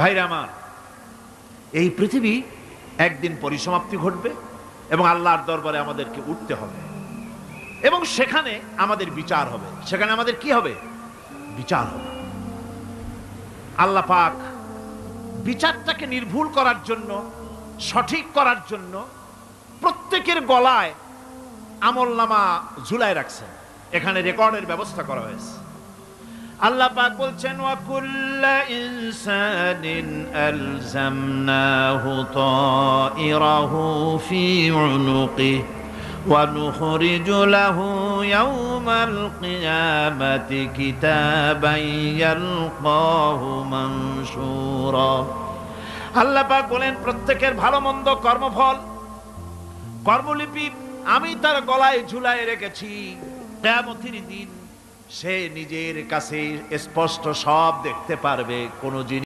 ভাইরা আমার, এই পৃথিবী একদিন পরিসমাপ্তি ঘটবে এবং আল্লাহর দরবারে আমাদেরকে উঠতে হবে এবং সেখানে আমাদের বিচার হবে। সেখানে আমাদের কি হবে? বিচার হবে। আল্লাহ পাক বিচারটাকে নির্ভুল করার জন্য, সঠিক করার জন্য প্রত্যেকের গলায় আমলনামা ঝুলায় রাখছেন। এখানে রেকর্ডের ব্যবস্থা করা হয়েছে। আল্লাহ পাক বলছেন, ওয়া কুল্লা ইনসানিন আলজামনাহু তাইরাহু ফি উনুকিহি ওয়া নুখরিজু লাহু ইয়াওমাল কিয়ামাতি কিতাবান ইয়ালকাহু মানশুরা। আল্লাহ পাক বলেন, প্রত্যেকের ভালো মন্দ কর্মফল, কর্মলিপি আমি তার গলায় ঝুলায় রেখেছি। কিয়ামতের দিন সে নিজের কাছে স্পষ্ট সব দেখতে পারবে। কোন জিনিস